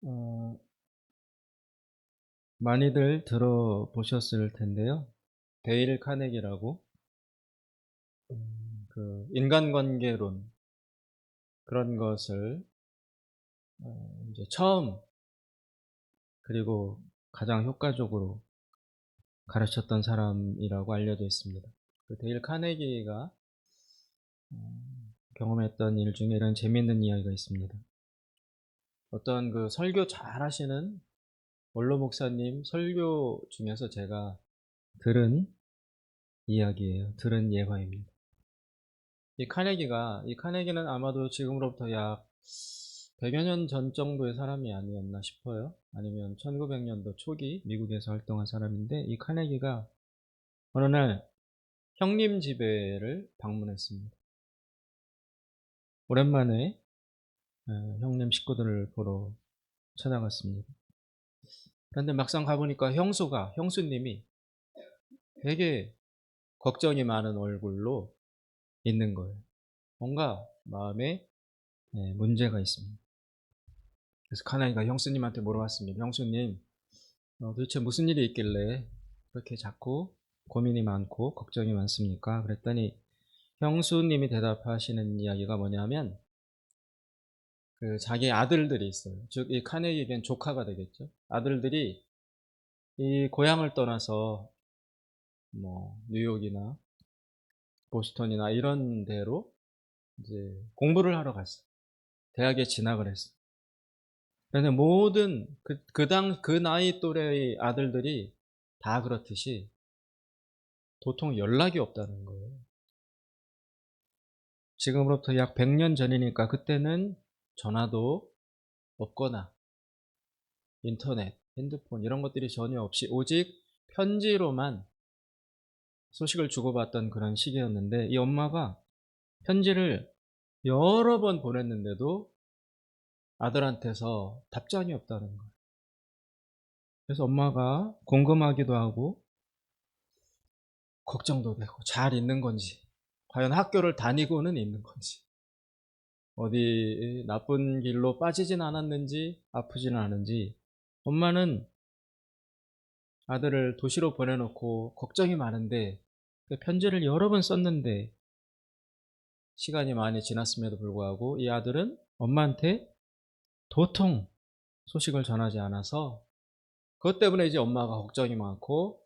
어, 많이들 들어보셨을 텐데요. 데일 카네기라고 그 인간관계론 그런 것을 이제 처음 그리고 가장 효과적으로 가르쳤던 사람이라고 알려져 있습니다. 그 데일 카네기가 경험했던 일 중에 이런 재미있는 이야기가 있습니다. 어떤 그 설교 잘 하시는 원로 목사님 설교 중에서 제가 들은 이야기예요. 들은 예화입니다. 이 카네기는 아마도 지금으로부터 약 100여 년 전 정도의 사람이 아니었나 싶어요. 아니면 1900년도 초기 미국에서 활동한 사람인데, 이 카네기가 어느 날 형님 집에를 방문했습니다. 오랜만에 형님 식구들을 보러 찾아갔습니다. 그런데 막상 가보니까 형수님이 되게 걱정이 많은 얼굴로 있는 거예요. 뭔가 마음에 문제가 있습니다. 그래서 카나이가 형수님한테 물어봤습니다. 형수님, 도대체 무슨 일이 있길래 그렇게 자꾸 고민이 많고 걱정이 많습니까? 그랬더니 형수님이 대답하시는 이야기가 뭐냐면, 그 자기 아들들이 있어요. 즉, 이 카네기에겐 조카가 되겠죠. 아들들이 이 고향을 떠나서 뭐 뉴욕이나 보스턴이나 이런 데로 이제 공부를 하러 갔어요. 대학에 진학을 했어요. 그런데 모든 그 나이 또래의 아들들이 다 그렇듯이 도통 연락이 없다는 거예요. 지금으로부터 약 100년 전이니까 그때는 전화도 없거나 인터넷, 핸드폰 이런 것들이 전혀 없이 오직 편지로만 소식을 주고받던 그런 시기였는데, 이 엄마가 편지를 여러 번 보냈는데도 아들한테서 답장이 없다는 거예요. 그래서 엄마가 궁금하기도 하고 걱정도 되고, 잘 있는 건지, 과연 학교를 다니고는 있는 건지, 어디 나쁜 길로 빠지진 않았는지, 아프지는 않은지. 엄마는 아들을 도시로 보내놓고 걱정이 많은데, 그 편지를 여러 번 썼는데 시간이 많이 지났음에도 불구하고 이 아들은 엄마한테 도통 소식을 전하지 않아서, 그것 때문에 이제 엄마가 걱정이 많고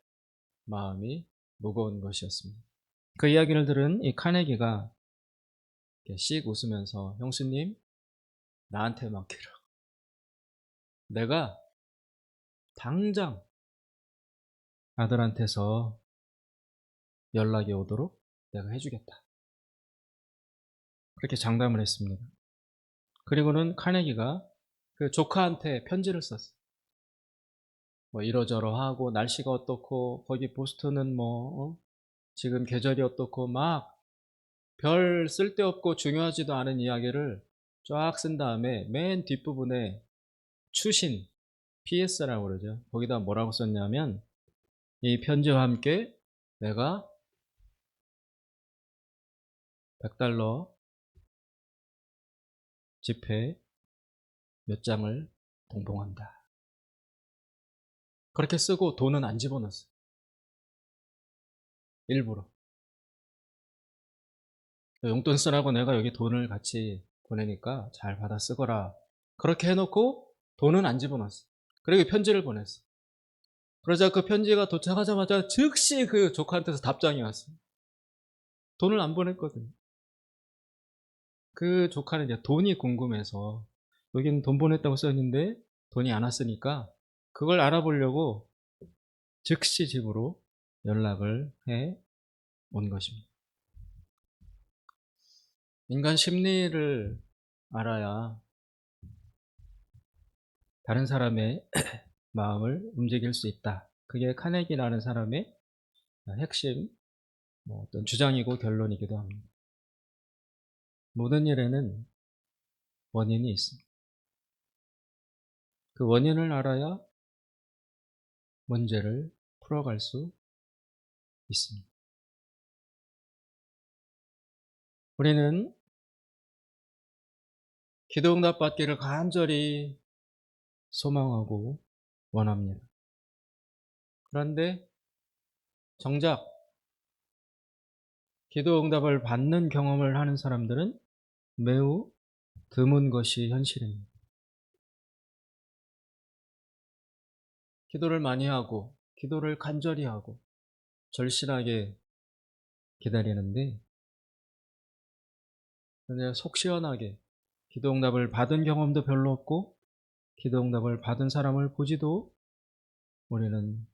마음이 무거운 것이었습니다. 그 이야기를 들은 이 카네기가 이렇게 씩 웃으면서, 형수님, 나한테 맡기라. 내가 당장 아들한테서 연락이 오도록 내가 해주겠다. 그렇게 장담을 했습니다. 그리고는 카네기가 그 조카한테 편지를 썼어요. 뭐 이러저러하고 날씨가 어떻고 거기 보스턴은 뭐 지금 계절이 어떻고 막 별 쓸데없고 중요하지도 않은 이야기를 쫙 쓴 다음에 맨 뒷부분에 추신, PS라고 그러죠. 거기다 뭐라고 썼냐면, 이 편지와 함께 내가 $100 지폐 몇 장을 동봉한다. 그렇게 쓰고 돈은 안 집어넣었어요. 일부러. 용돈 쓰라고 내가 여기 돈을 같이 보내니까 잘 받아 쓰거라. 그렇게 해놓고 돈은 안 집어넣었어요. 그리고 편지를 보냈어요. 그러자 그 편지가 도착하자마자 즉시 그 조카한테서 답장이 왔어요. 돈을 안 보냈거든요. 그 조카는 이제 돈이 궁금해서, 여기는 돈 보냈다고 써있는데 돈이 안 왔으니까 그걸 알아보려고 즉시 집으로 연락을 해 온 것입니다. 인간 심리를 알아야 다른 사람의 마음을 움직일 수 있다. 그게 카네기라는 사람의 핵심 어떤 주장이고 결론이기도 합니다. 모든 일에는 원인이 있습니다. 그 원인을 알아야 문제를 풀어갈 수 있습니다. 우리는 기도응답 받기를 간절히 소망하고 원합니다. 그런데 정작 기도 응답을 받는 경험을 하는 사람들은 매우 드문 것이 현실입니다. 기도를 많이 하고 기도를 간절히 하고 절실하게 기다리는데 그냥 속 시원하게 기도 응답을 받은 경험도 별로 없고 기도 응답을 받은 사람을 보지도 우리는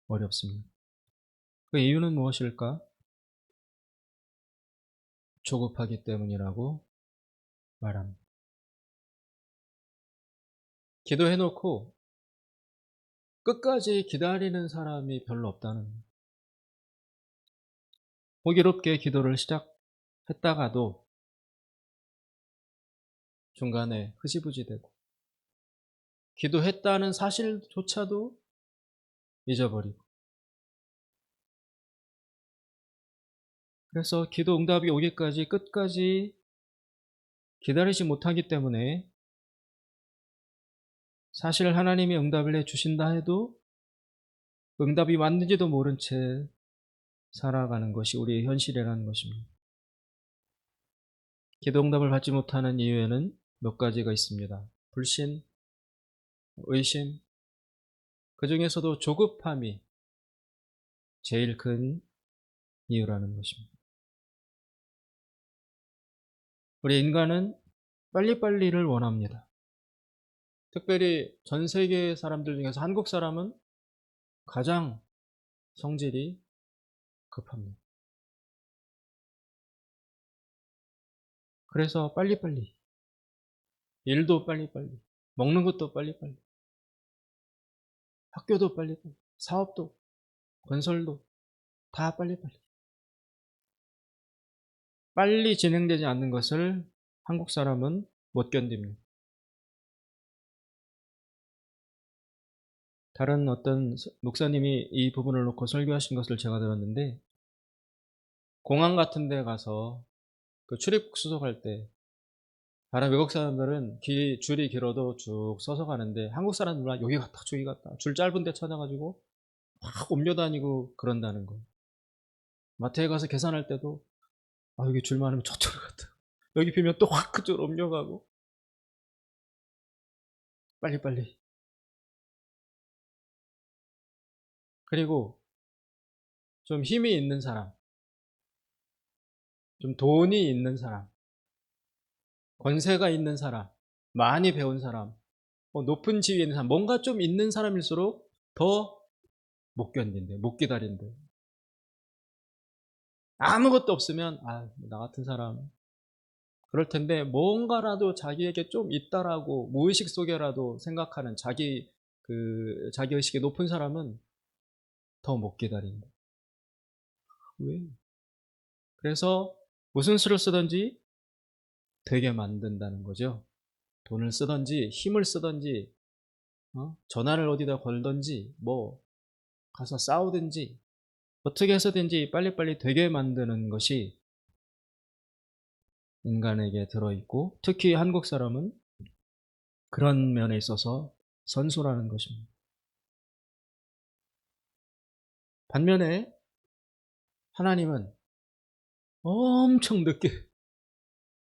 어렵습니다. 그 이유는 무엇일까? 조급하기 때문이라고 말합니다. 기도해놓고 끝까지 기다리는 사람이 별로 없다는 거예요. 호기롭게 기도를 시작했다가도 중간에 흐지부지되고 기도했다는 사실조차도 잊어버리고 그래서 기도 응답이 오기까지 끝까지 기다리지 못하기 때문에 사실 하나님이 응답을 해주신다 해도 응답이 왔는지도 모른 채 살아가는 것이 우리의 현실이라는 것입니다. 기도 응답을 받지 못하는 이유에는 몇 가지가 있습니다. 불신, 의심, 그 중에서도 조급함이 제일 큰 이유라는 것입니다. 우리 인간은 빨리빨리를 원합니다. 특별히 전 세계 사람들 중에서 한국 사람은 가장 성질이 급합니다. 그래서 빨리빨리, 일도 빨리빨리, 먹는 것도 빨리빨리, 학교도 빨리빨리, 사업도, 건설도 다 빨리빨리. 빨리 진행되지 않는 것을 한국 사람은 못 견딥니다. 다른 어떤 목사님이 이 부분을 놓고 설교하신 것을 제가 들었는데 공항 같은 데 가서 그 출입국 수속할 때 다른 외국 사람들은 줄이 길어도 쭉 서서 가는데 한국 사람들은 여기 갔다 저기 갔다 줄 짧은 데 찾아가지고 막 옮겨다니고 그런다는 거예요. 마트에 가서 계산할 때도 여기 줄 많으면 저쪽으로 갔다 여기 비면 또 확 그쪽으로 옮겨가고 빨리빨리. 그리고 좀 힘이 있는 사람, 좀 돈이 있는 사람, 권세가 있는 사람, 많이 배운 사람, 높은 지위에 있는 사람, 뭔가 좀 있는 사람일수록 더 못 견딘대, 못 기다린대. 아무것도 없으면 나 같은 사람 그럴 텐데 뭔가라도 자기에게 좀 있다라고 무의식 속에라도 생각하는 자기의식이 높은 사람은 더 못 기다린다. 왜? 그래서 무슨 수를 쓰든지 되게 만든다는 거죠. 돈을 쓰든지 힘을 쓰든지 전화를 어디다 걸든지 뭐 가서 싸우든지 어떻게 해서든지 빨리빨리 되게 만드는 것이 인간에게 들어있고 특히 한국 사람은 그런 면에 있어서 선수라는 것입니다. 반면에 하나님은 엄청 늦게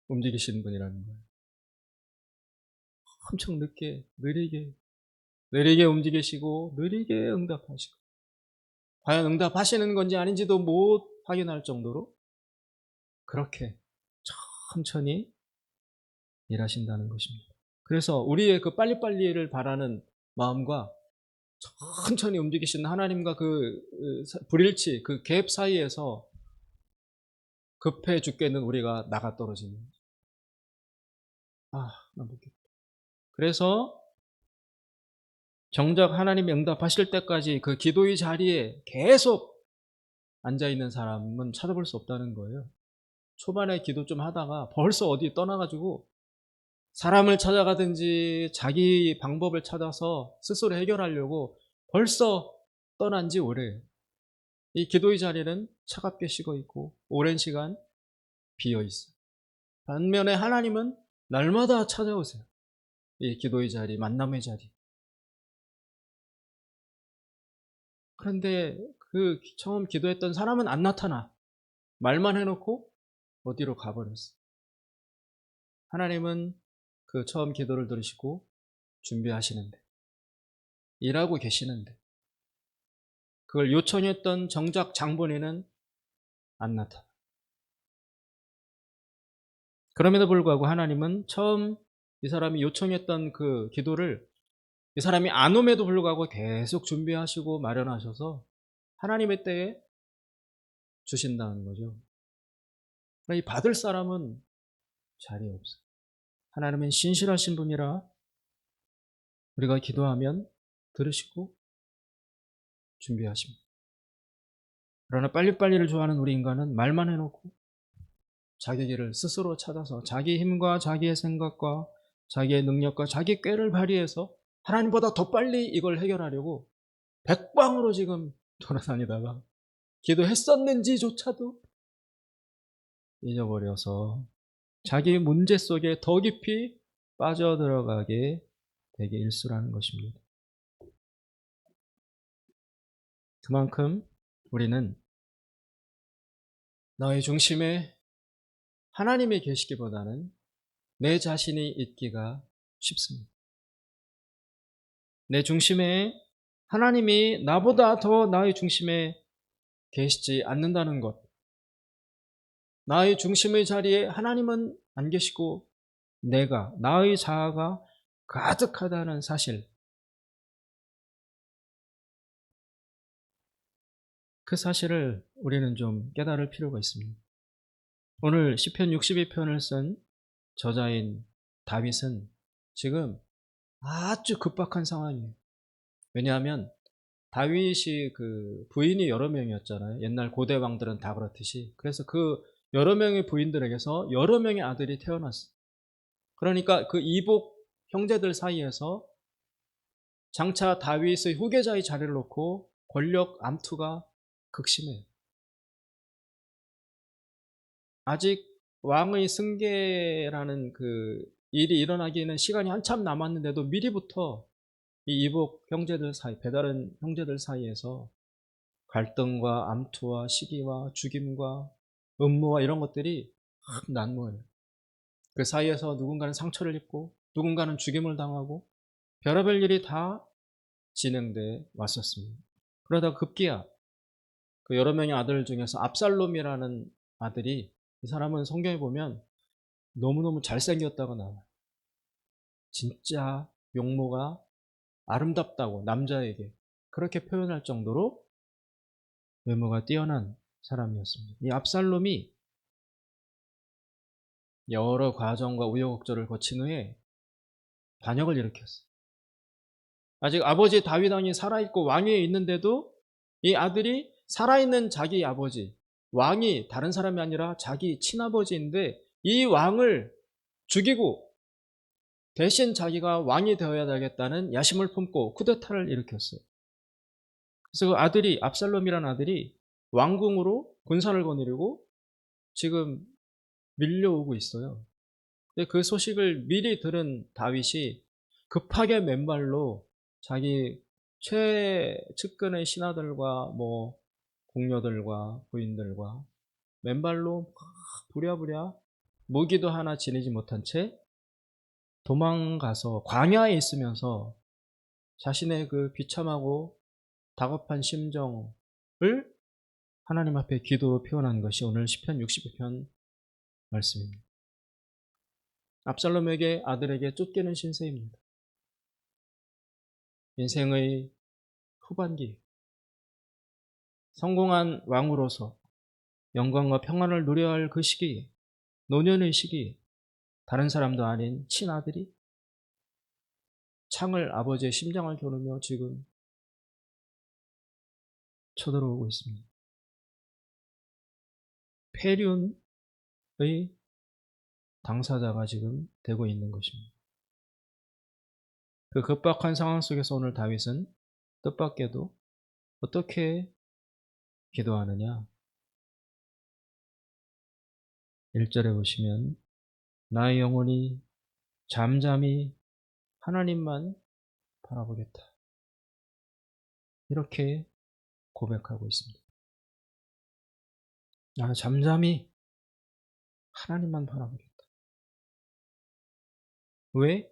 움직이시는 분이라는 거예요. 엄청 늦게, 느리게 움직이시고 느리게 응답하시고 과연 응답하시는 건지 아닌지도 못 확인할 정도로 그렇게 천천히 일하신다는 것입니다. 그래서 우리의 그 빨리빨리를 바라는 마음과 천천히 움직이시는 하나님과 그 불일치, 그 갭 사이에서 급해 죽겠는 우리가 나가 떨어지는 나 못겠다. 그래서 정작 하나님이 응답하실 때까지 그 기도의 자리에 계속 앉아있는 사람은 찾아볼 수 없다는 거예요. 초반에 기도 좀 하다가 벌써 어디 떠나가지고 사람을 찾아가든지 자기 방법을 찾아서 스스로 해결하려고 벌써 떠난 지 오래예요. 이 기도의 자리는 차갑게 식어 있고 오랜 시간 비어 있어요. 반면에 하나님은 날마다 찾아오세요. 이 기도의 자리, 만남의 자리. 그런데 그 처음 기도했던 사람은 안 나타나. 말만 해놓고 어디로 가버렸어. 하나님은 그 처음 기도를 들으시고 준비하시는데, 일하고 계시는데, 그걸 요청했던 정작 장본인은 안 나타나. 그럼에도 불구하고 하나님은 처음 이 사람이 요청했던 그 기도를 이 사람이 안 옴에도 불구하고 계속 준비하시고 마련하셔서 하나님의 때에 주신다는 거죠. 이 받을 사람은 자리에 없어요. 하나님은 신실하신 분이라 우리가 기도하면 들으시고 준비하십니다. 그러나 빨리빨리를 좋아하는 우리 인간은 말만 해놓고 자기 길을 스스로 찾아서 자기 힘과 자기의 생각과 자기의 능력과 자기 꾀를 발휘해서 하나님보다 더 빨리 이걸 해결하려고 백방으로 지금 돌아다니다가 기도했었는지조차도 잊어버려서 자기 문제 속에 더 깊이 빠져들어가게 되게 일수라는 것입니다. 그만큼 우리는 나의 중심에 하나님이 계시기보다는 내 자신이 있기가 쉽습니다. 내 중심에 하나님이 나보다 더 나의 중심에 계시지 않는다는 것, 나의 중심의 자리에 하나님은 안 계시고 내가, 나의 자아가 가득하다는 사실, 그 사실을 우리는 좀 깨달을 필요가 있습니다. 오늘 시편 62편을 쓴 저자인 다윗은 지금 아주 급박한 상황이에요. 왜냐하면 다윗이 그 부인이 여러 명이었잖아요. 옛날 고대 왕들은 다 그렇듯이. 그래서 그 여러 명의 부인들에게서 여러 명의 아들이 태어났어요. 그러니까 그 이복 형제들 사이에서 장차 다윗의 후계자의 자리를 놓고 권력 암투가 극심해요. 아직 왕의 승계라는 그 일이 일어나기에는 시간이 한참 남았는데도 미리부터 이 이복 형제들 사이, 배다른 형제들 사이에서 갈등과 암투와 시기와 죽임과 음모와 이런 것들이 확 난무해요. 그 사이에서 누군가는 상처를 입고 누군가는 죽임을 당하고 별의별 일이 다 진행돼 왔었습니다. 그러다 급기야 그 여러 명의 아들 중에서 압살롬이라는 아들이, 이 사람은 성경에 보면 너무너무 잘생겼다고 나와요. 진짜 용모가 아름답다고 남자에게 그렇게 표현할 정도로 외모가 뛰어난 사람이었습니다. 이 압살롬이 여러 과정과 우여곡절을 거친 후에 반역을 일으켰어요. 아직 아버지 다윗 왕이 살아있고 왕위에 있는데도 이 아들이 살아있는 자기 아버지, 왕이 다른 사람이 아니라 자기 친아버지인데 이 왕을 죽이고 대신 자기가 왕이 되어야 되겠다는 야심을 품고 쿠데타를 일으켰어요. 그래서 그 아들이, 압살롬이라는 아들이 왕궁으로 군사를 거느리고 지금 밀려오고 있어요. 근데 그 소식을 미리 들은 다윗이 급하게 맨발로 자기 최측근의 신하들과 뭐 궁녀들과 부인들과 맨발로 부랴부랴 무기도 하나 지니지 못한 채 도망가서 광야에 있으면서 자신의 그 비참하고 다급한 심정을 하나님 앞에 기도로 표현한 것이 오늘 시편 62편 말씀입니다. 압살롬에게 아들에게 쫓기는 신세입니다. 인생의 후반기, 성공한 왕으로서 영광과 평안을 누려야 할 그 시기, 노년의 시기, 다른 사람도 아닌 친아들이 창을 아버지의 심장을 겨누며 지금 쳐들어오고 있습니다. 폐륜의 당사자가 지금 되고 있는 것입니다. 그 급박한 상황 속에서 오늘 다윗은 뜻밖에도 어떻게 기도하느냐? 1절에 보시면 나의 영혼이 잠잠히 하나님만 바라보겠다. 이렇게 고백하고 있습니다. 나는 잠잠히 하나님만 바라보겠다. 왜?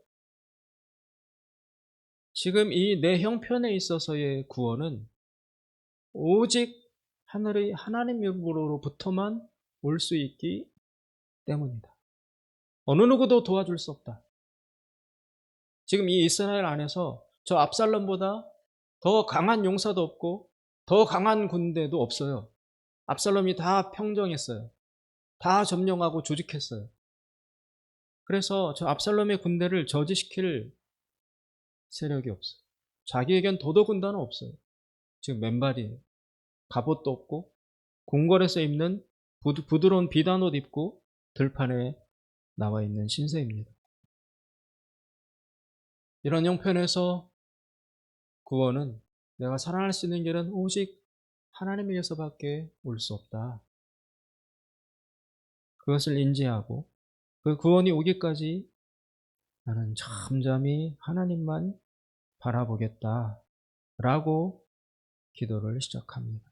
지금 이 내 형편에 있어서의 구원은 오직 하늘의 하나님으로부터만 올 수 있기 때문이다. 어느 누구도 도와줄 수 없다. 지금 이 이스라엘 안에서 저 압살롬보다 더 강한 용사도 없고 더 강한 군대도 없어요. 압살롬이 다 평정했어요. 다 점령하고 조직했어요. 그래서 저 압살롬의 군대를 저지시킬 세력이 없어요. 자기에겐 도도군단은 없어요. 지금 맨발이에요. 갑옷도 없고 궁궐에서 입는 부드러운 비단옷 입고 들판에 나와 있는 신세입니다. 이런 형편에서 구원은, 내가 살아날 수 있는 길은 오직 하나님에게서밖에 올 수 없다. 그것을 인지하고 그 구원이 오기까지 나는 잠잠히 하나님만 바라보겠다 라고 기도를 시작합니다.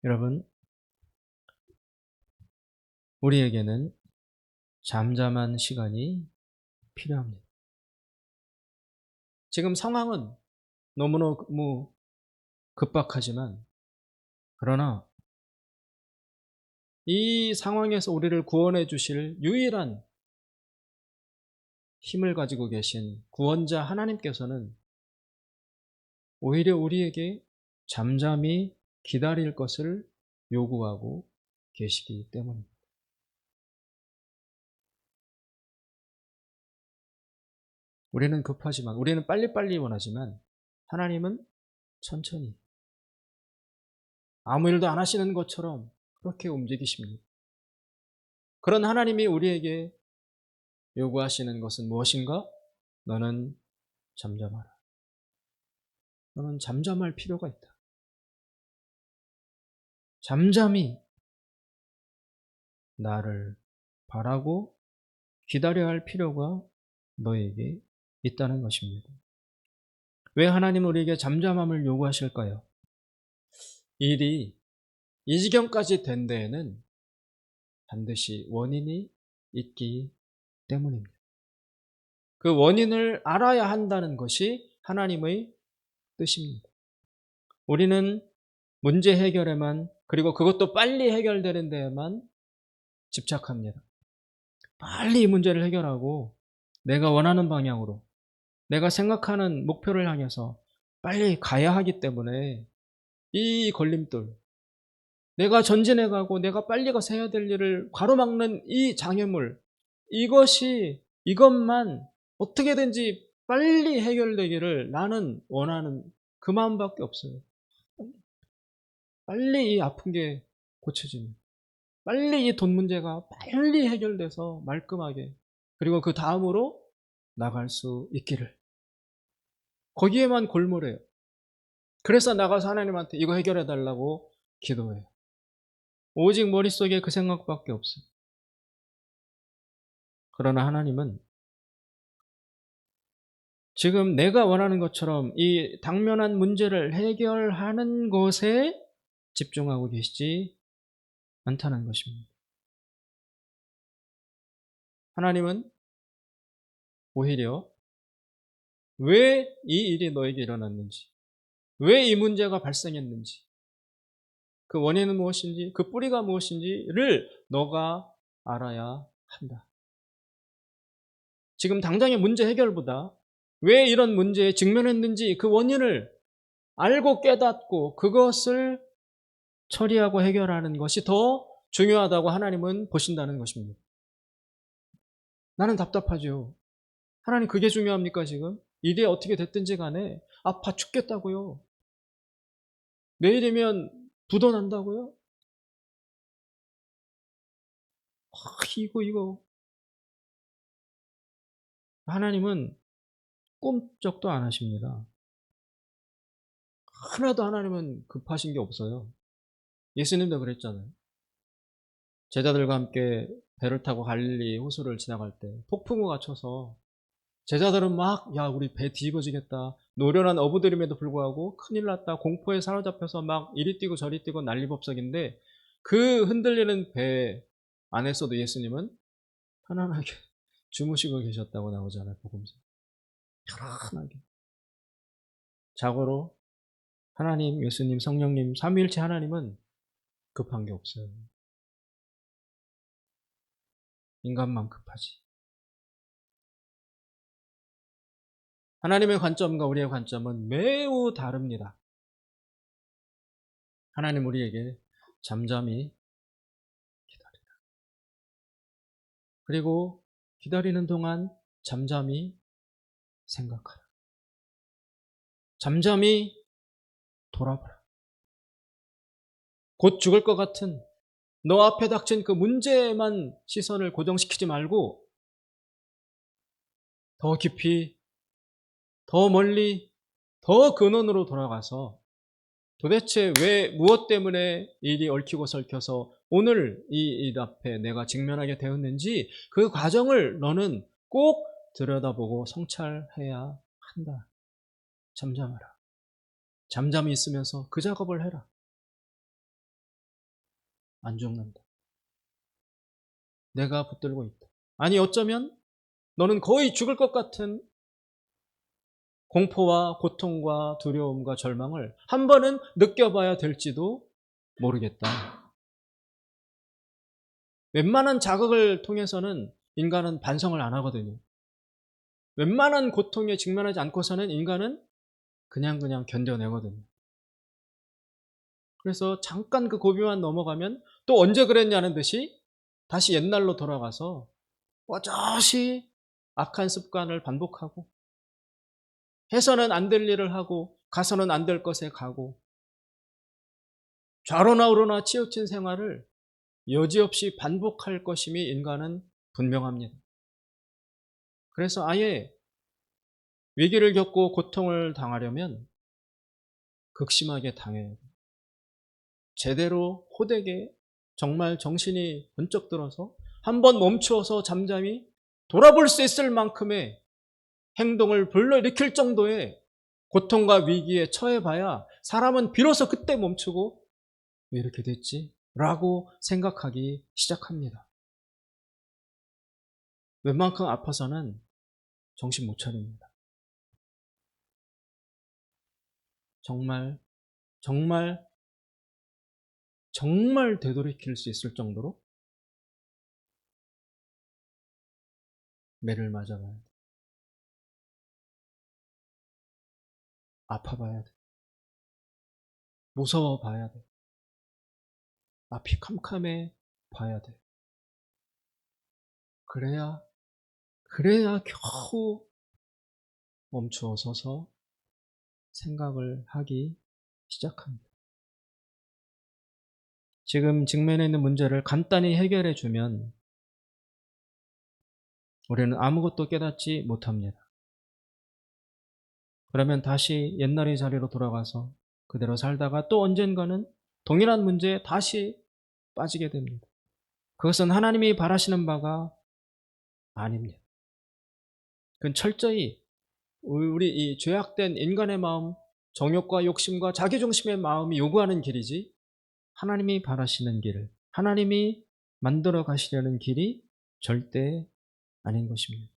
여러분, 우리에게는 잠잠한 시간이 필요합니다. 지금 상황은 너무너무 급박하지만, 그러나 이 상황에서 우리를 구원해 주실 유일한 힘을 가지고 계신 구원자 하나님께서는 오히려 우리에게 잠잠히 기다릴 것을 요구하고 계시기 때문입니다. 우리는 급하지만, 우리는 빨리빨리 원하지만 하나님은 천천히, 아무 일도 안 하시는 것처럼 그렇게 움직이십니다. 그런 하나님이 우리에게 요구하시는 것은 무엇인가? 너는 잠잠하라. 너는 잠잠할 필요가 있다. 잠잠히 나를 바라고 기다려야 할 필요가 너에게 있다는 것입니다. 왜 하나님은 우리에게 잠잠함을 요구하실까요? 일이 이 지경까지 된 데에는 반드시 원인이 있기 때문입니다. 그 원인을 알아야 한다는 것이 하나님의 뜻입니다. 우리는 문제 해결에만, 그리고 그것도 빨리 해결되는 데에만 집착합니다. 빨리 이 문제를 해결하고 내가 원하는 방향으로, 내가 생각하는 목표를 향해서 빨리 가야 하기 때문에 이 걸림돌, 내가 전진해가고 내가 빨리 가서 해야 될 일을 가로막는 이 장애물, 이것만 어떻게든지 빨리 해결되기를 나는 원하는 그 마음밖에 없어요. 빨리 이 아픈 게 고쳐지는, 빨리 이 돈 문제가 빨리 해결돼서 말끔하게, 그리고 그 다음으로 나갈 수 있기를, 거기에만 골몰해요. 그래서 나가서 하나님한테 이거 해결해 달라고 기도해요. 오직 머릿속에 그 생각밖에 없어요. 그러나 하나님은 지금 내가 원하는 것처럼 이 당면한 문제를 해결하는 것에 집중하고 계시지 않다는 것입니다. 하나님은 오히려 왜 이 일이 너에게 일어났는지, 왜 이 문제가 발생했는지, 그 원인은 무엇인지, 그 뿌리가 무엇인지를 너가 알아야 한다. 지금 당장의 문제 해결보다 왜 이런 문제에 직면했는지 그 원인을 알고 깨닫고 그것을 처리하고 해결하는 것이 더 중요하다고 하나님은 보신다는 것입니다. 나는 답답하죠. 하나님, 그게 중요합니까 지금? 일이 어떻게 됐든지 간에 아파 죽겠다고요. 내일이면 부도 난다고요? 이거. 하나님은 꿈쩍도 안 하십니다. 하나도 하나님은 급하신 게 없어요. 예수님도 그랬잖아요. 제자들과 함께 배를 타고 갈릴리 호수를 지나갈 때 폭풍우가 쳐서 제자들은 막, 야, 우리 배 뒤집어지겠다, 노련한 어부들임에도 불구하고 큰일 났다, 공포에 사로잡혀서 막 이리 뛰고 저리 뛰고 난리법석인데 그 흔들리는 배 안에서도 예수님은 편안하게 주무시고 계셨다고 나오잖아요, 복음서. 편안하게. 자고로 하나님, 예수님, 성령님, 삼위일체 하나님은 급한 게 없어요. 인간만 급하지. 하나님의 관점과 우리의 관점은 매우 다릅니다. 하나님 우리에게 잠잠히 기다리라. 그리고 기다리는 동안 잠잠히 생각하라. 잠잠히 돌아보라. 곧 죽을 것 같은 너 앞에 닥친 그 문제에만 시선을 고정시키지 말고 더 깊이, 더 멀리, 더 근원으로 돌아가서 도대체 왜, 무엇 때문에 일이 얽히고 설켜서 오늘 이 일 앞에 내가 직면하게 되었는지 그 과정을 너는 꼭 들여다보고 성찰해야 한다. 잠잠하라. 잠잠히 있으면서 그 작업을 해라. 안 죽는다. 내가 붙들고 있다. 아니 어쩌면 너는 거의 죽을 것 같은 공포와 고통과 두려움과 절망을 한 번은 느껴봐야 될지도 모르겠다. 웬만한 자극을 통해서는 인간은 반성을 안 하거든요. 웬만한 고통에 직면하지 않고서는 인간은 그냥 견뎌내거든요. 그래서 잠깐 그 고비만 넘어가면 또 언제 그랬냐는 듯이 다시 옛날로 돌아가서 어저씨 악한 습관을 반복하고 해서는 안 될 일을 하고 가서는 안 될 것에 가고 좌로나 우로나 치우친 생활을 여지없이 반복할 것임이 인간은 분명합니다. 그래서 아예 위기를 겪고 고통을 당하려면 극심하게 당해야 돼요. 제대로 호되게 정말 정신이 번쩍 들어서 한번 멈추어서 잠잠히 돌아볼 수 있을 만큼의 행동을 불러일으킬 정도의 고통과 위기에 처해봐야 사람은 비로소 그때 멈추고 왜 이렇게 됐지? 라고 생각하기 시작합니다. 웬만큼 아파서는 정신 못 차립니다. 정말 되돌이킬 수 있을 정도로 매를 맞아봐야 돼. 아파봐야 돼. 무서워봐야 돼. 앞이 캄캄해 봐야 돼. 그래야 겨우 멈추어 서서 생각을 하기 시작합니다. 지금 직면해 있는 문제를 간단히 해결해 주면 우리는 아무것도 깨닫지 못합니다. 그러면 다시 옛날의 자리로 돌아가서 그대로 살다가 또 언젠가는 동일한 문제에 다시 빠지게 됩니다. 그것은 하나님이 바라시는 바가 아닙니다. 그건 철저히 우리 이 죄악된 인간의 마음, 정욕과 욕심과 자기중심의 마음이 요구하는 길이지 하나님이 바라시는 길, 하나님이 만들어 가시려는 길이 절대 아닌 것입니다.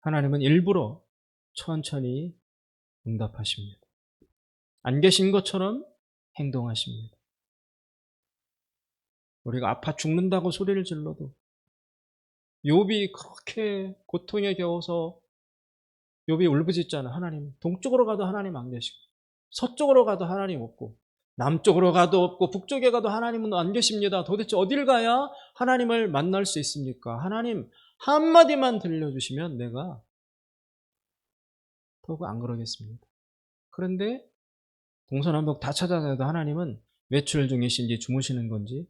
하나님은 일부러 천천히 응답하십니다. 안 계신 것처럼 행동하십니다. 우리가 아파 죽는다고 소리를 질러도 욥이 그렇게 고통에 겨워서 욥이 울부짖잖아. 하나님 동쪽으로 가도 하나님 안 계시고 서쪽으로 가도 하나님 없고 남쪽으로 가도 없고 북쪽에 가도 하나님은 안 계십니다. 도대체 어딜 가야 하나님을 만날 수 있습니까? 하나님 한마디만 들려주시면 내가 더욱 안 그러겠습니다. 그런데 동서남북 다 찾아다녀도 하나님은 외출 중이신지 주무시는 건지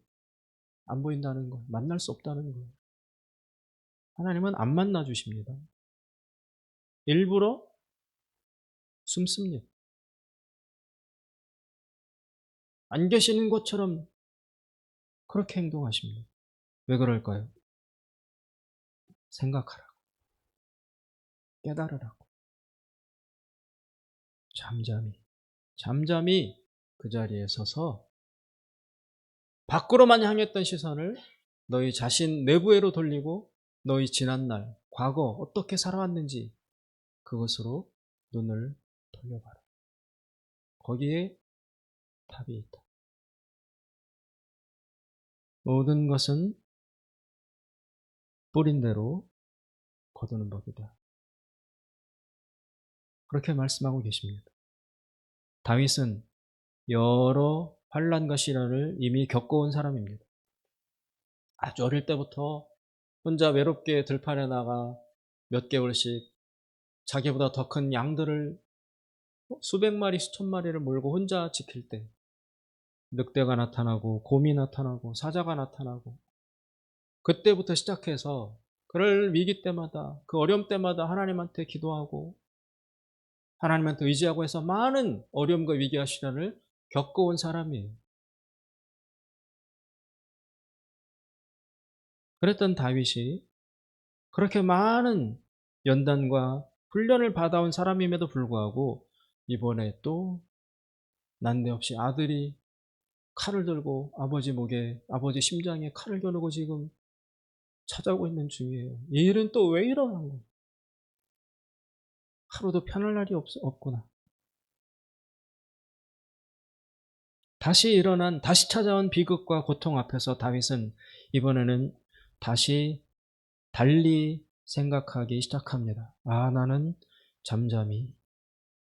안 보인다는 거예요. 만날 수 없다는 거예요. 하나님은 안 만나 주십니다. 일부러 숨습니다. 안 계시는 것처럼 그렇게 행동하십니다. 왜 그럴까요? 생각하라. 깨달으라고. 잠잠히 그 자리에 서서 밖으로만 향했던 시선을 너희 자신 내부에로 돌리고 너희 지난날, 과거 어떻게 살아왔는지 그것으로 눈을 돌려봐라. 거기에 답이 있다. 모든 것은 뿌린 대로 거두는 법이다. 그렇게 말씀하고 계십니다. 다윗은 여러 환난과 시련을 이미 겪어온 사람입니다. 아주 어릴 때부터 혼자 외롭게 들판에 나가 몇 개월씩 자기보다 더 큰 양들을 수백 마리, 수천 마리를 몰고 혼자 지킬 때 늑대가 나타나고 곰이 나타나고 사자가 나타나고 그때부터 시작해서 그럴 위기 때마다 그 어려움 때마다 하나님한테 기도하고 하나님한테 의지하고 해서 많은 어려움과 위기와 시련을 겪어온 사람이에요. 그랬던 다윗이 그렇게 많은 연단과 훈련을 받아온 사람임에도 불구하고 이번에 또 난데없이 아들이 칼을 들고 아버지 목에, 아버지 심장에 칼을 겨누고 지금 찾아오고 있는 중이에요. 이 일은 또 왜 일어난 거예요? 하루도 편할 날이 없구나. 다시 찾아온 비극과 고통 앞에서 다윗은 이번에는 다시 달리 생각하기 시작합니다. 아, 나는 잠잠히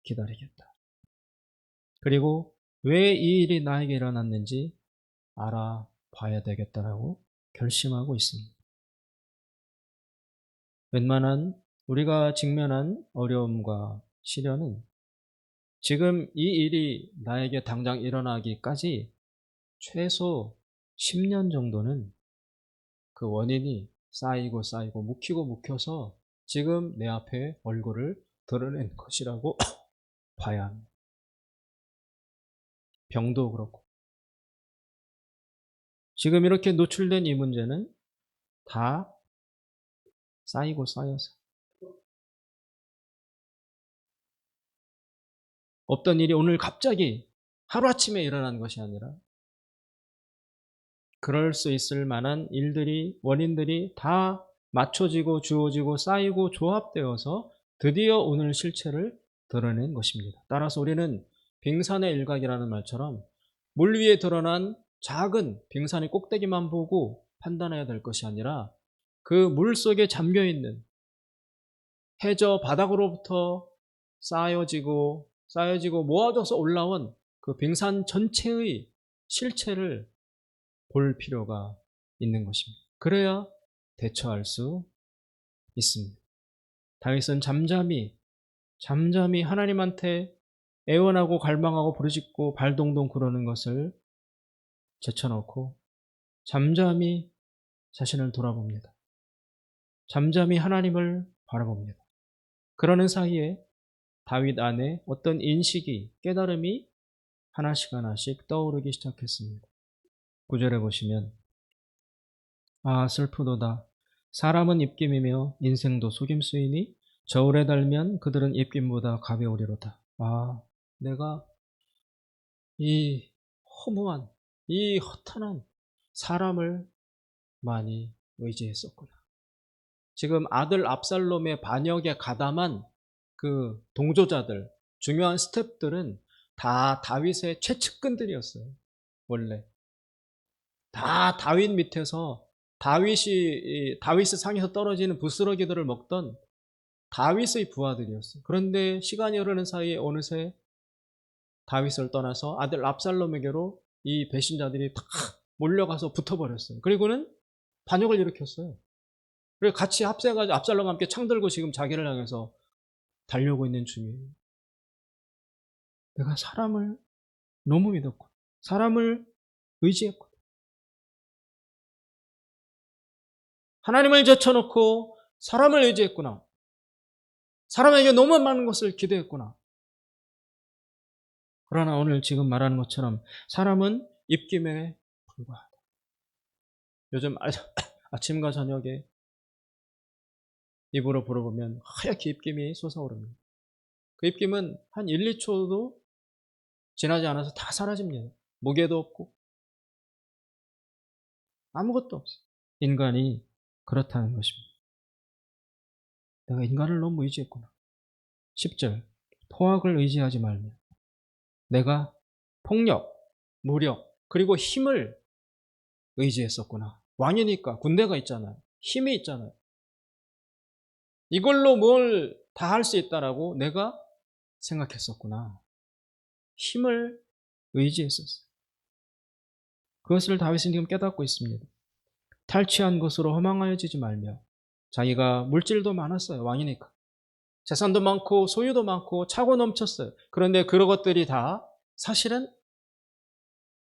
기다리겠다. 그리고 왜 이 일이 나에게 일어났는지 알아봐야 되겠다라고 결심하고 있습니다. 웬만한 우리가 직면한 어려움과 시련은 지금 이 일이 나에게 당장 일어나기까지 최소 10년 정도는 그 원인이 쌓이고 묵혀서 지금 내 앞에 얼굴을 드러낸 것이라고 봐야 합니다. 병도 그렇고. 지금 이렇게 노출된 이 문제는 다 쌓여서 없던 일이 오늘 갑자기 하루아침에 일어난 것이 아니라 그럴 수 있을 만한 일들이, 원인들이 다 맞춰지고 주어지고 쌓이고 조합되어서 드디어 오늘 실체를 드러낸 것입니다. 따라서 우리는 빙산의 일각이라는 말처럼 물 위에 드러난 작은 빙산의 꼭대기만 보고 판단해야 될 것이 아니라 그 물 속에 잠겨있는 해저 바닥으로부터 쌓여지고 모아져서 올라온 그 빙산 전체의 실체를 볼 필요가 있는 것입니다. 그래야 대처할 수 있습니다. 다윗은 잠잠히 하나님한테 애원하고 갈망하고 부르짖고 발동동 구르는 것을 제쳐놓고 잠잠히 자신을 돌아봅니다. 잠잠히 하나님을 바라봅니다. 그러는 사이에 다윗 안에 어떤 인식이, 깨달음이 하나씩 떠오르기 시작했습니다. 9절에 보시면 아 슬프도다. 사람은 입김이며 인생도 속임수이니 저울에 달면 그들은 입김보다 가벼우리로다. 아, 내가 이 허무한, 이 허탄한 사람을 많이 의지했었구나. 지금 아들 압살롬의 반역에 가담한 그 동조자들, 중요한 스텝들은 다 다윗의 최측근들이었어요. 원래 다 다윗 밑에서 다윗의 상에서 떨어지는 부스러기들을 먹던 다윗의 부하들이었어요. 그런데 시간이 흐르는 사이에 어느새 다윗을 떠나서 아들 압살롬에게로 이 배신자들이 다 몰려가서 붙어버렸어요. 그리고는 반역을 일으켰어요. 그리고 같이 합세해가지고 압살롬과 함께 창 들고 지금 자기를 향해서 달려오고 있는 중이에요. 내가 사람을 너무 믿었고 사람을 의지했고 하나님을 제쳐놓고 사람을 의지했구나. 사람에게 너무 많은 것을 기대했구나. 그러나 오늘 지금 말하는 것처럼 사람은 입김에 불과하다. 요즘 아침과 저녁에 입으로 불어보면 하얗게 입김이 솟아오릅니다. 그 입김은 한 1, 2초도 지나지 않아서 다 사라집니다. 무게도 없고 아무것도 없어요. 인간이 그렇다는 것입니다. 내가 인간을 너무 의지했구나. 10절 포악을 의지하지 말며 내가 폭력, 무력, 그리고 힘을 의지했었구나. 왕이니까 군대가 있잖아요. 힘이 있잖아요. 이걸로 뭘 다 할 수 있다라고 내가 생각했었구나. 힘을 의지했었어요. 그것을 다윗은 지금 깨닫고 있습니다. 탈취한 것으로 허망하여지지 말며 자기가 물질도 많았어요. 왕이니까. 재산도 많고 소유도 많고 차고 넘쳤어요. 그런데 그런 것들이 다 사실은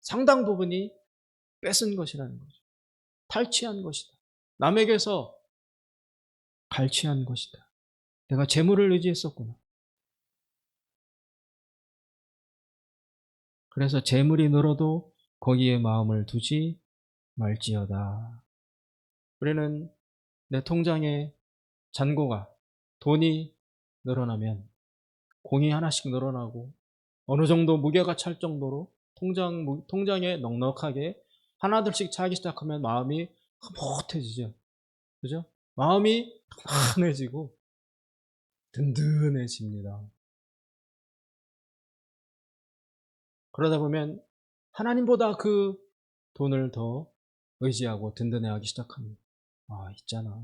상당 부분이 뺏은 것이라는 거죠. 탈취한 것이다. 남에게서 갈취한 것이다. 내가 재물을 의지했었구나. 그래서 재물이 늘어도 거기에 마음을 두지 말지어다. 우리는 내 통장에 잔고가 돈이 늘어나면 공이 하나씩 늘어나고 어느 정도 무게가 찰 정도로 통장에 넉넉하게 하나둘씩 차기 시작하면 마음이 흐뭇해지죠. 그죠? 마음이 편안해지고 든든해집니다. 그러다 보면 하나님보다 그 돈을 더 의지하고 든든해하기 시작합니다. 아, 있잖아.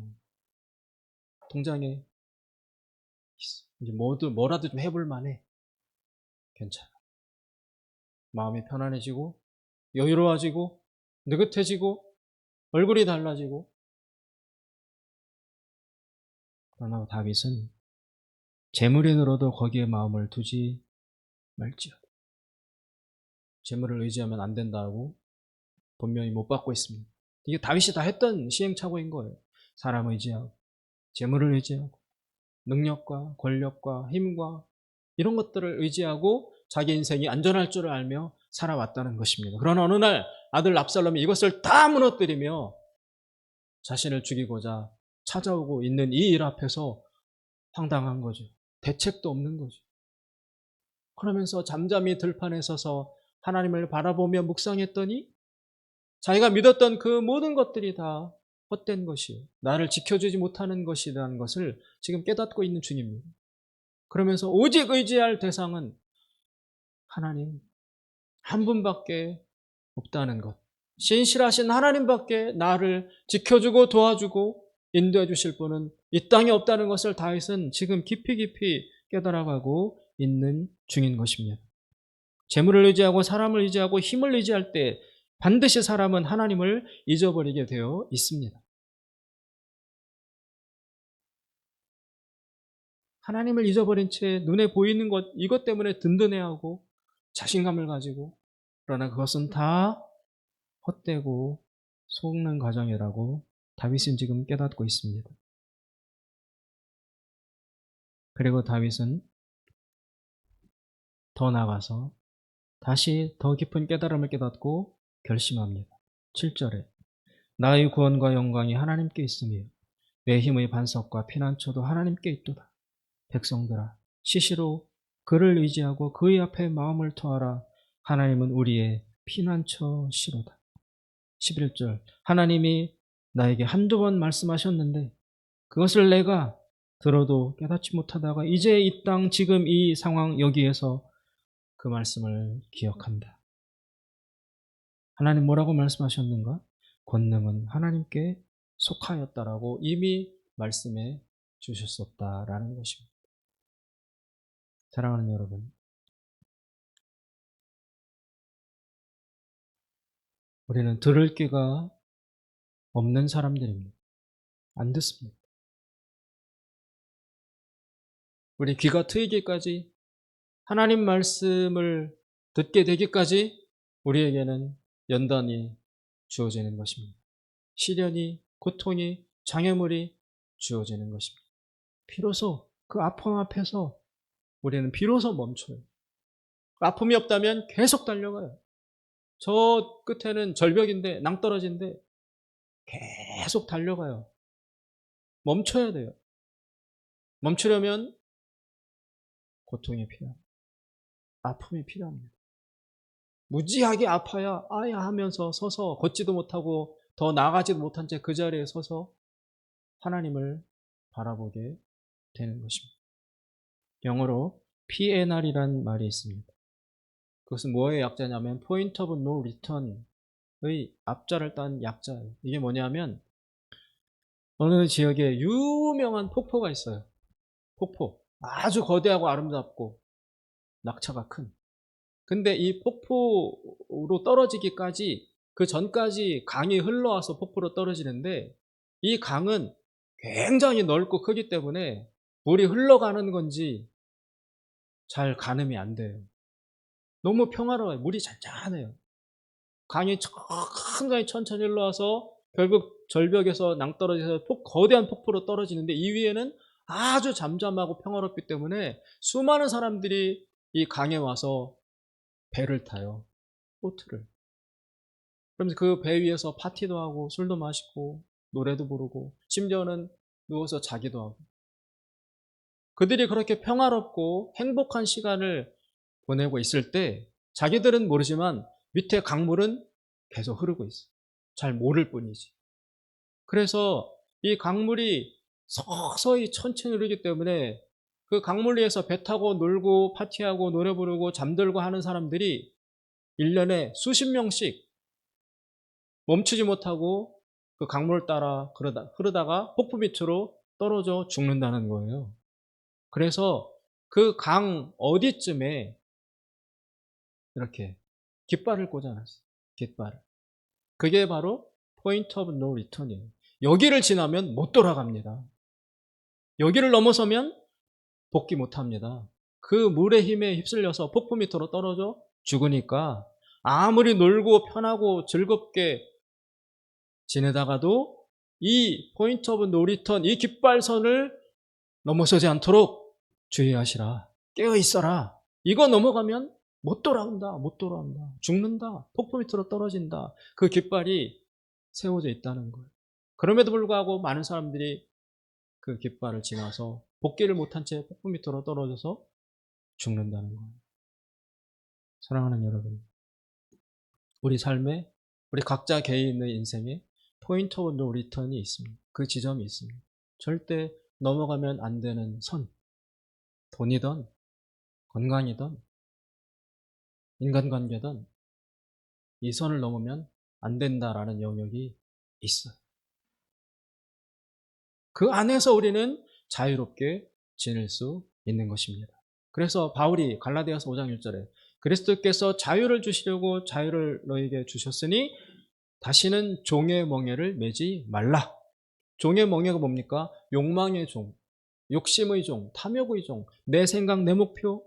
통장에 있어. 이제 뭐라도 좀 해볼 만해. 괜찮아. 마음이 편안해지고 여유로워지고 느긋해지고 얼굴이 달라지고. 그러나 다윗은 재물이 늘어도 거기에 마음을 두지 말지어다. 재물을 의지하면 안 된다고 분명히 못 받고 있습니다. 이게 다윗이 다 했던 시행착오인 거예요. 사람 의지하고 재물을 의지하고 능력과 권력과 힘과 이런 것들을 의지하고 자기 인생이 안전할 줄 알며 살아왔다는 것입니다. 그러나 어느 날 아들 압살롬이 이것을 다 무너뜨리며 자신을 죽이고자 찾아오고 있는 이 일 앞에서 황당한 거죠. 대책도 없는 거죠. 그러면서 잠잠히 들판에 서서 하나님을 바라보며 묵상했더니 자기가 믿었던 그 모든 것들이 다 헛된 것이에요. 나를 지켜주지 못하는 것이라는 것을 지금 깨닫고 있는 중입니다. 그러면서 오직 의지할 대상은 하나님 한 분밖에 없다는 것. 신실하신 하나님밖에 나를 지켜주고 도와주고 인도해 주실 분은 이 땅에 없다는 것을 다윗은 지금 깊이 깊이 깨달아가고 있는 중인 것입니다. 재물을 의지하고 사람을 의지하고 힘을 의지할 때 반드시 사람은 하나님을 잊어버리게 되어 있습니다. 하나님을 잊어버린 채 눈에 보이는 것, 이것 때문에 든든해하고 자신감을 가지고, 그러나 그것은 다 헛되고 속는 과정이라고 다윗은 지금 깨닫고 있습니다. 그리고 다윗은 더 나아가서 다시 더 깊은 깨달음을 깨닫고 결심합니다. 7절에 나의 구원과 영광이 하나님께 있으며 내 힘의 반석과 피난처도 하나님께 있도다. 백성들아 시시로 그를 의지하고 그의 앞에 마음을 토하라. 하나님은 우리의 피난처시로다. 11절 하나님이 나에게 한두 번 말씀하셨는데 그것을 내가 들어도 깨닫지 못하다가 이제 이 땅 지금 이 상황 여기에서 그 말씀을 기억한다. 하나님 뭐라고 말씀하셨는가? 권능은 하나님께 속하였다라고 이미 말씀해 주셨었다라는 것입니다. 사랑하는 여러분, 우리는 들을 귀가 없는 사람들입니다. 안 듣습니다. 우리 귀가 트이기까지 하나님 말씀을 듣게 되기까지 우리에게는 연단이 주어지는 것입니다. 시련이, 고통이, 장애물이 주어지는 것입니다. 비로소 그 아픔 앞에서 우리는 비로소 멈춰요. 아픔이 없다면 계속 달려가요. 저 끝에는 절벽인데, 낭떠러지인데 계속 달려가요. 멈춰야 돼요. 멈추려면 고통이 필요합니다. 아픔이 필요합니다. 무지하게 아파야 아야 하면서 서서 걷지도 못하고 더 나아가지도 못한 채 그 자리에 서서 하나님을 바라보게 되는 것입니다. 영어로 PNR이라는 말이 있습니다. 그것은 뭐의 약자냐면 Point of No Return의 앞자를 딴 약자예요. 이게 뭐냐면 어느 지역에 유명한 폭포가 있어요. 폭포. 아주 거대하고 아름답고 낙차가 큰. 근데 이 폭포로 떨어지기까지 그 전까지 강이 흘러와서 폭포로 떨어지는데 이 강은 굉장히 넓고 크기 때문에 물이 흘러가는 건지 잘 가늠이 안 돼요. 너무 평화로워요. 물이 잔잔해요. 강이 굉장히 천천히 흘러와서 결국 절벽에서 낭떠러지에서 거대한 폭포로 떨어지는데 이 위에는 아주 잠잠하고 평화롭기 때문에 수많은 사람들이 이 강에 와서 배를 타요. 보트를. 그러면서 그 배 위에서 파티도 하고 술도 마시고 노래도 부르고 심지어는 누워서 자기도 하고 그들이 그렇게 평화롭고 행복한 시간을 보내고 있을 때 자기들은 모르지만 밑에 강물은 계속 흐르고 있어요. 잘 모를 뿐이지. 그래서 이 강물이 서서히 천천히 흐르기 때문에 그 강물 위에서 배 타고 놀고 파티하고 노래 부르고 잠들고 하는 사람들이 1년에 수십 명씩 멈추지 못하고 그 강물을 따라 흐르다가 폭포 밑으로 떨어져 죽는다는 거예요. 그래서 그 강 어디쯤에 이렇게 깃발을 꽂아놨어요. 깃발을. 그게 바로 Point of No Return이에요. 여기를 지나면 못 돌아갑니다. 여기를 넘어서면 복귀 못합니다. 그 물의 힘에 휩쓸려서 폭포 밑으로 떨어져 죽으니까 아무리 놀고 편하고 즐겁게 지내다가도 이 포인트 오브 노 리턴, 이 깃발선을 넘어서지 않도록 주의하시라. 깨어 있어라. 이거 넘어가면 못 돌아온다. 못 돌아온다. 죽는다. 폭포 밑으로 떨어진다. 그 깃발이 세워져 있다는 거예요. 그럼에도 불구하고 많은 사람들이 그 깃발을 지나서 복귀를 못한 채 폭포 밑으로 떨어져서 죽는다는 거예요. 사랑하는 여러분, 우리 삶에 우리 각자 개인의 인생에 포인트 오브 노 리턴이 있습니다. 그 지점이 있습니다. 절대 넘어가면 안 되는 선, 돈이든 건강이든 인간관계든 이 선을 넘으면 안 된다라는 영역이 있어요. 그 안에서 우리는 자유롭게 지낼 수 있는 것입니다. 그래서 바울이 갈라디아서 5장 1절에 그리스도께서 자유를 주시려고 자유를 너에게 주셨으니 다시는 종의 멍에를 매지 말라. 종의 멍에가 뭡니까? 욕망의 종, 욕심의 종, 탐욕의 종, 내 생각, 내 목표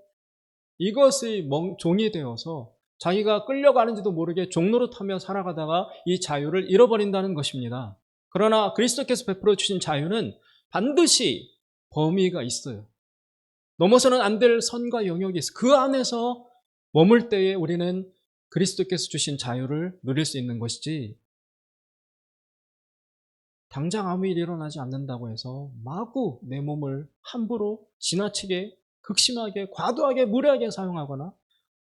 이것의 종이 되어서 자기가 끌려가는지도 모르게 종노릇하며 살아가다가 이 자유를 잃어버린다는 것입니다. 그러나 그리스도께서 베풀어 주신 자유는 반드시 범위가 있어요. 넘어서는 안 될 선과 영역이 있어요. 그 안에서 머물 때에 우리는 그리스도께서 주신 자유를 누릴 수 있는 것이지 당장 아무 일이 일어나지 않는다고 해서 마구 내 몸을 함부로 지나치게 극심하게 과도하게 무례하게 사용하거나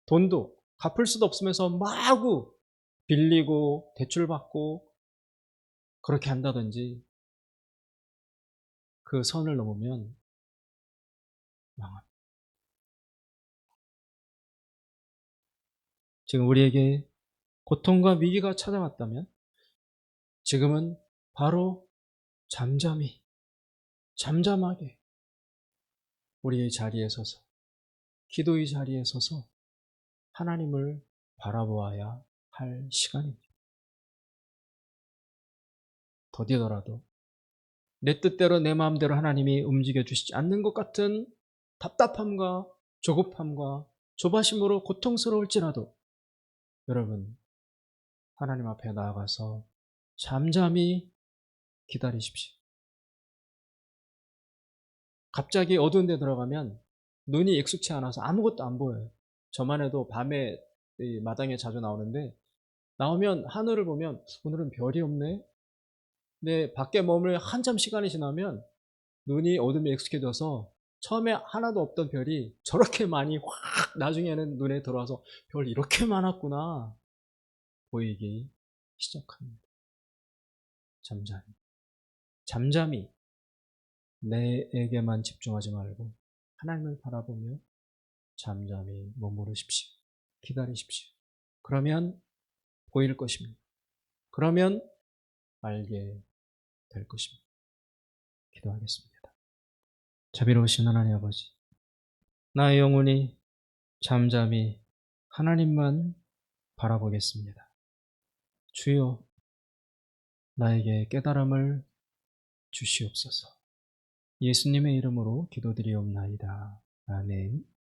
돈도 갚을 수도 없으면서 마구 빌리고 대출받고 그렇게 한다든지 그 선을 넘으면 망합니다. 지금 우리에게 고통과 위기가 찾아왔다면 지금은 바로 잠잠하게 우리의 자리에 서서 기도의 자리에 서서 하나님을 바라보아야 할 시간입니다. 더디더라도 내 뜻대로 내 마음대로 하나님이 움직여 주시지 않는 것 같은 답답함과 조급함과 조바심으로 고통스러울지라도 여러분 하나님 앞에 나아가서 잠잠히 기다리십시오. 갑자기 어두운 데 들어가면 눈이 익숙치 않아서 아무것도 안 보여요. 저만 해도 밤에 마당에 자주 나오는데 나오면 하늘을 보면 오늘은 별이 없네. 근데 밖에 머물 한참 시간이 지나면 눈이 어둠에 익숙해져서 처음에 하나도 없던 별이 저렇게 많이 확 나중에는 눈에 들어와서 별 이렇게 많았구나 보이기 시작합니다. 잠잠히. 잠잠히 내에게만 집중하지 말고 하나님을 바라보며 잠잠히 머무르십시오. 기다리십시오. 그러면 보일 것입니다. 그러면 알게 될 것입니다. 기도하겠습니다. 자비로우신 하나님 아버지, 나의 영혼이 잠잠히 하나님만 바라보겠습니다. 주여, 나에게 깨달음을 주시옵소서. 예수님의 이름으로 기도드리옵나이다. 아멘.